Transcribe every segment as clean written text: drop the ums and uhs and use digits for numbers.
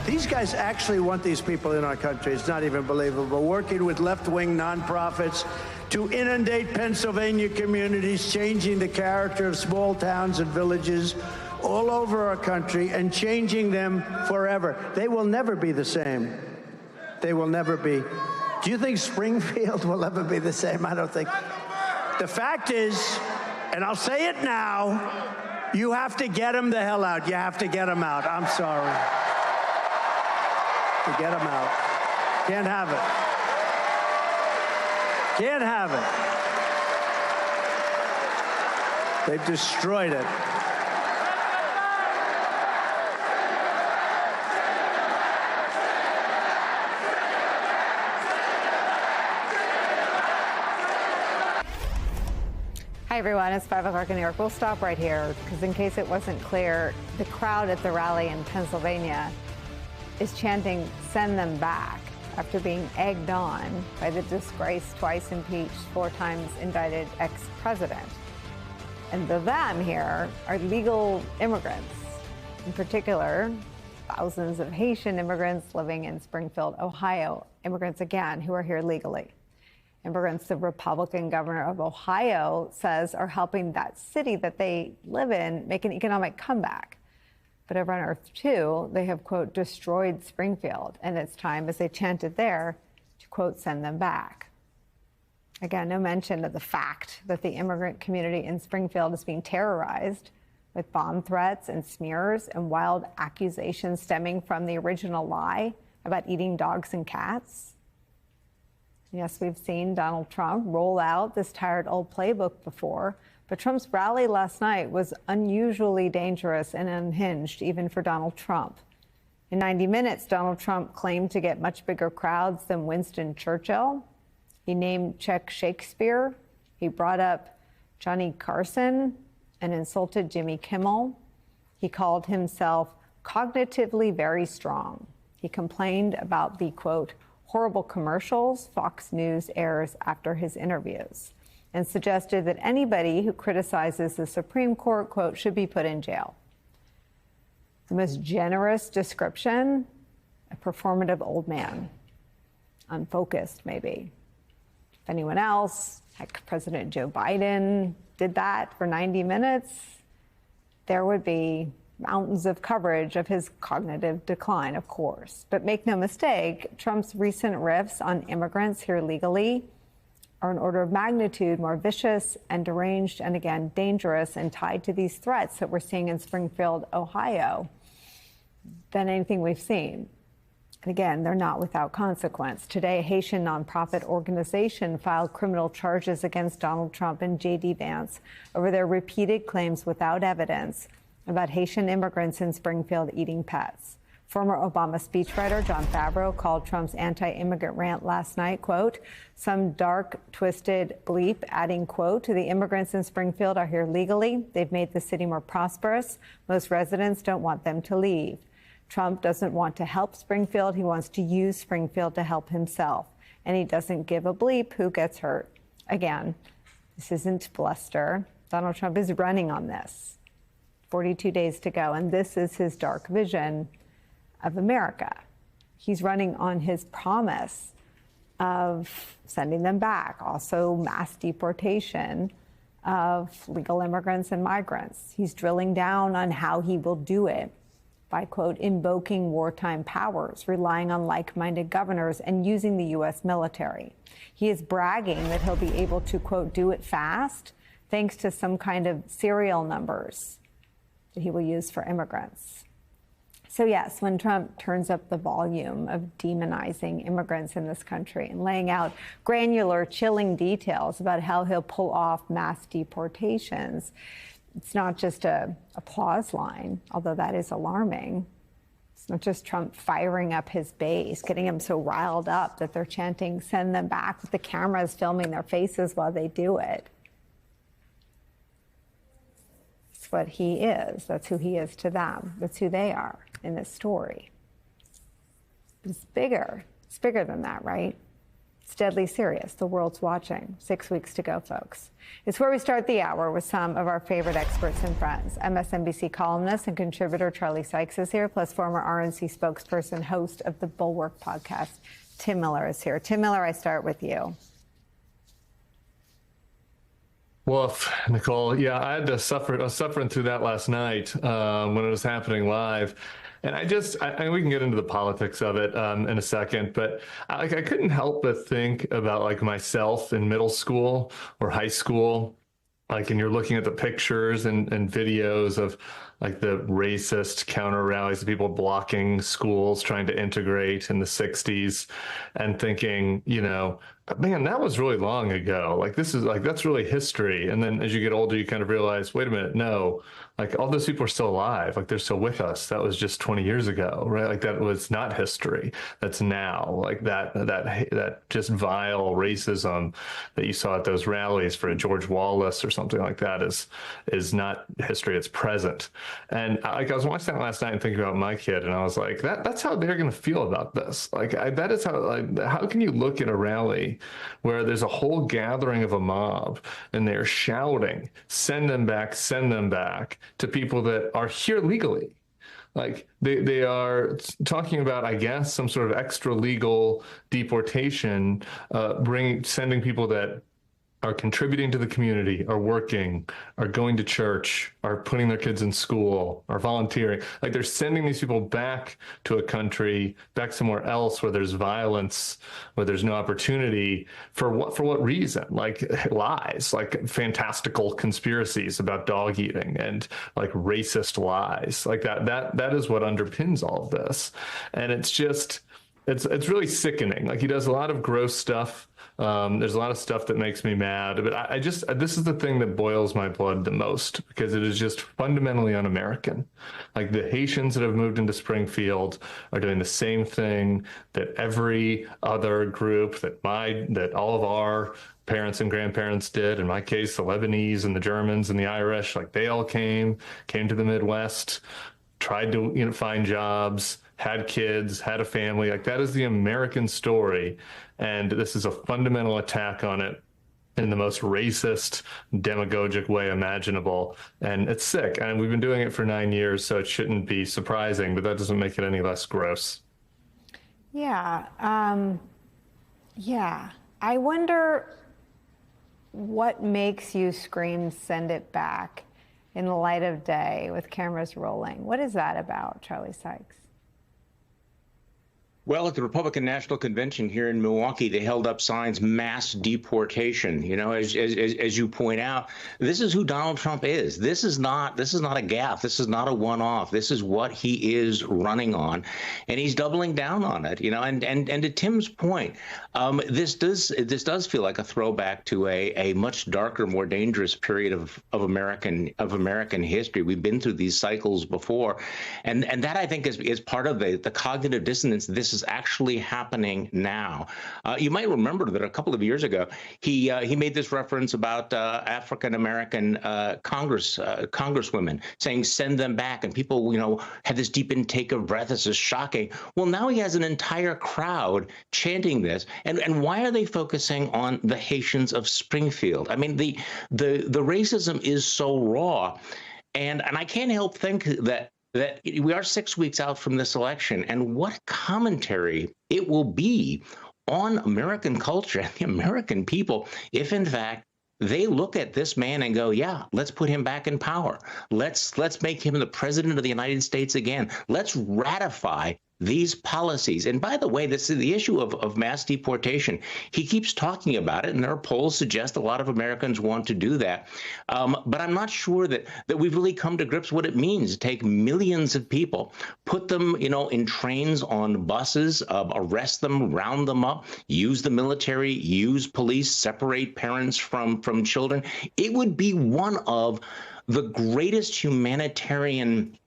These guys actually want these people in our country. It's not even believable. Working with left-wing nonprofits to inundate Pennsylvania communities, changing the character of small towns and villages all over our country and changing them forever. They will never be the same. They will never be. Do you think Springfield will ever be the same? I don't think. The fact is, and I'll say it now, you have to get them the hell out. You have to get them out. I'm sorry. To get them out. Can't have it. Can't have it. They've destroyed it. Hi, everyone. It's 5 o'clock in New York. We'll stop right here because in case it wasn't clear, the crowd at the rally in Pennsylvania is chanting, "Send them back," after being egged on by the disgraced, twice impeached, 4 times indicted ex-president. And the them here are legal immigrants. In particular, thousands of Haitian immigrants living in Springfield, Ohio. Immigrants, again, who are here legally. Immigrants the Republican governor of Ohio says are helping that city that they live in make an economic comeback. But over on Earth 2, they have, quote, destroyed Springfield. And it's time, as they chanted there, to, quote, send them back. Again, no mention of the fact that the immigrant community in Springfield is being terrorized with bomb threats and smears and wild accusations stemming from the original lie about eating dogs and cats. Yes, we've seen Donald Trump roll out this tired old playbook before, but Trump's rally last night was unusually dangerous and unhinged, even for Donald Trump. In 90 minutes, Donald Trump claimed to get much bigger crowds than Winston Churchill. He named Czech Shakespeare. He brought up Johnny Carson and insulted Jimmy Kimmel. He called himself cognitively very strong. He complained about the, quote, horrible commercials Fox News airs after his interviews, and suggested that anybody who criticizes the Supreme Court, quote, should be put in jail. The most generous description, a performative old man, unfocused maybe. If anyone else, like President Joe Biden, did that for 90 minutes, there would be mountains of coverage of his cognitive decline, of course. But make no mistake, Trump's recent riffs on immigrants here legally are an order of magnitude more vicious and deranged and, again, dangerous and tied to these threats that we're seeing in Springfield, Ohio, than anything we've seen. And again, they're not without consequence. Today, a Haitian nonprofit organization filed criminal charges against Donald Trump and J.D. Vance over their repeated claims without evidence about Haitian immigrants in Springfield eating pets. Former Obama speechwriter Jon Favreau called Trump's anti-immigrant rant last night, quote, some dark, twisted bleep, adding, quote, the immigrants in Springfield are here legally. They've made the city more prosperous. Most residents don't want them to leave. Trump doesn't want to help Springfield. He wants to use Springfield to help himself. And he doesn't give a bleep who gets hurt. Again, this isn't bluster. Donald Trump is running on this. 42 days to go. And this is his dark vision of America. He's running on his promise of sending them back, also mass deportation of legal immigrants and migrants. He's drilling down on how he will do it by, quote, invoking wartime powers, relying on like-minded governors, and using the U.S. military. He is bragging that he'll be able to, quote, do it fast, thanks to some kind of serial numbers that he will use for immigrants. So yes, when Trump turns up the volume of demonizing immigrants in this country and laying out granular, chilling details about how he'll pull off mass deportations, it's not just a applause line, although that is alarming. It's not just Trump firing up his base, getting them so riled up that they're chanting, send them back, with the cameras filming their faces while they do it. It's what he is. That's who he is to them. That's who they are in this story. It's bigger. It's bigger than that, right? It's deadly serious. The world's watching. 6 weeks to go, folks. It's where we start the hour with some of our favorite experts and friends. MSNBC columnist and contributor Charlie Sykes is here, plus former RNC spokesperson, host of the Bulwark podcast, Tim Miller is here. Tim Miller, I start with you. Woof, Nicole. Yeah, I was suffering through that last night when it was happening live. And we can get into the politics of it in a second, but I couldn't help but think about like myself in middle school or high school, like, and you're looking at the pictures and videos of like the racist counter rallies of people blocking schools trying to integrate in the 60s and thinking, you know, man, that was really long ago. Like, that's really history. And then as you get older, you kind of realize, wait a minute, no, like all those people are still alive. Like they're still with us. That was just 20 years ago, right? Like that was not history. That's now. Like that just vile racism that you saw at those rallies for George Wallace or something like that is not history. It's present. And like I was watching that last night and thinking about my kid, and I was like, that's how they're going to feel about this. Like that is how can you look at a rally where there's a whole gathering of a mob and they're shouting, send them back, to people that are here legally. Like they are talking about, I guess, some sort of extra legal deportation, sending people that are contributing to the community, are working, are going to church, are putting their kids in school, are volunteering. Like they're sending these people back to a country, back somewhere else where there's violence, where there's no opportunity. For what reason? Like lies, like fantastical conspiracies about dog eating and like racist lies. Like that is what underpins all of this. And it's really sickening. Like he does a lot of gross stuff. There's a lot of stuff that makes me mad, but this is the thing that boils my blood the most, because it is just fundamentally un-American. Like the Haitians that have moved into Springfield are doing the same thing that every other group that all of our parents and grandparents did. In my case, the Lebanese and the Germans and the Irish, like they all came to the Midwest, tried to find jobs, had kids, had a family. Like that is the American story. And this is a fundamental attack on it in the most racist, demagogic way imaginable. And it's sick. And we've been doing it for 9 years, so it shouldn't be surprising, but that doesn't make it any less gross. Yeah. I wonder what makes you scream, send it back in the light of day with cameras rolling. What is that about, Charlie Sykes? Well, at the Republican National Convention here in Milwaukee, they held up signs, mass deportation. You know, as you point out, this is who Donald Trump is. This is not a gaffe. This is not a one-off. This is what he is running on, and he's doubling down on it. You know, and to Tim's point, this does feel like a throwback to a much darker, more dangerous period of American history. We've been through these cycles before, and that I think is part of the cognitive dissonance. This is actually happening now. You might remember that a couple of years ago, he made this reference about African American congresswomen saying send them back, and people had this deep intake of breath. This is shocking. Well, now he has an entire crowd chanting this, and why are they focusing on the Haitians of Springfield? I mean, the racism is so raw, and I can't help think that we are 6 weeks out from this election, and what commentary it will be on American culture and the American people if, in fact, they look at this man and go, yeah, let's put him back in power. Let's make him the president of the United States again. Let's ratify these policies. And by the way, this is the issue of mass deportation. He keeps talking about it, and there are polls suggest a lot of Americans want to do that. But I'm not sure that we've really come to grips what it means to take millions of people, put them, in trains, on buses, arrest them, round them up, use the military, use police, separate parents from children. It would be one of the greatest humanitarian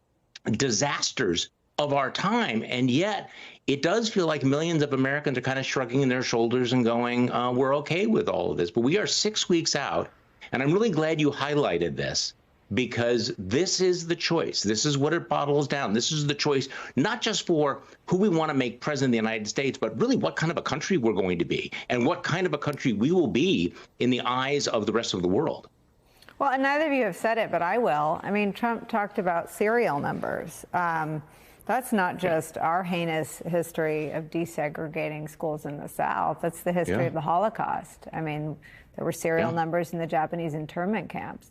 disasters of our time, and yet it does feel like millions of Americans are kind of shrugging their shoulders and going, we're okay with all of this. But we are 6 weeks out, and I'm really glad you highlighted this. because this is the choice. This is what it bottles down. This is the choice, not just for who we want to make president of the United States, but really what kind of a country we're going to be and what kind of a country we will be in the eyes of the rest of the world. Well, and neither of you have said it, but I will. I mean, Trump talked about serial numbers. That's not just our heinous history of desegregating schools in the South. That's the history of the Holocaust. I mean, there were serial numbers in the Japanese internment camps.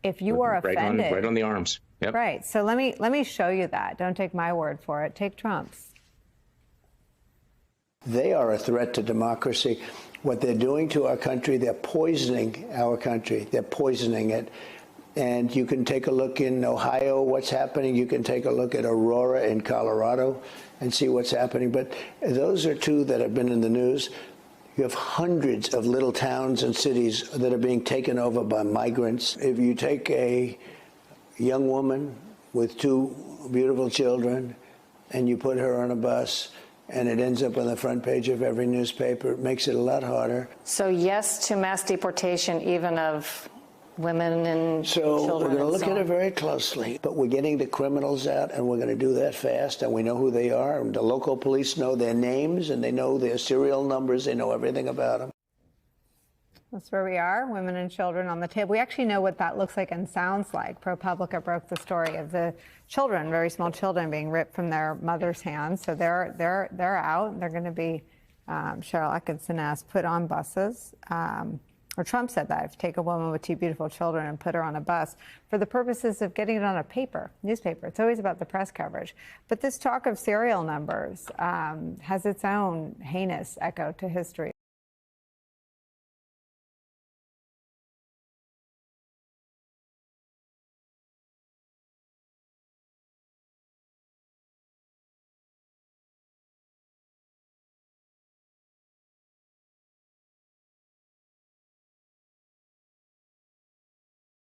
If you are offended, right on the arms. Yep. Right. So let me show you that. Don't take my word for it. Take Trump's. They are a threat to democracy. What they're doing to our country, they're poisoning our country. They're poisoning it. And you can take a look in Ohio, what's happening. You can take a look at Aurora in Colorado and see what's happening. But those are two that have been in the news. You have hundreds of little towns and cities that are being taken over by migrants. If you take a young woman with two beautiful children and you put her on a bus and it ends up on the front page of every newspaper, it makes it a lot harder. So yes to mass deportation, even of women and children. So we're going to look at it very closely, but we're getting the criminals out, and we're going to do that fast, and we know who they are. And the local police know their names, and they know their serial numbers. They know everything about them. That's where we are, women and children on the table. We actually know what that looks like and sounds like. ProPublica broke the story of the children, very small children, being ripped from their mother's hands. So they're out. They're going to be, Cheryl Atkinson asked, put on buses. Or Trump said that, if you take a woman with two beautiful children and put her on a bus for the purposes of getting it on a newspaper. It's always about the press coverage. But this talk of serial numbers has its own heinous echo to history.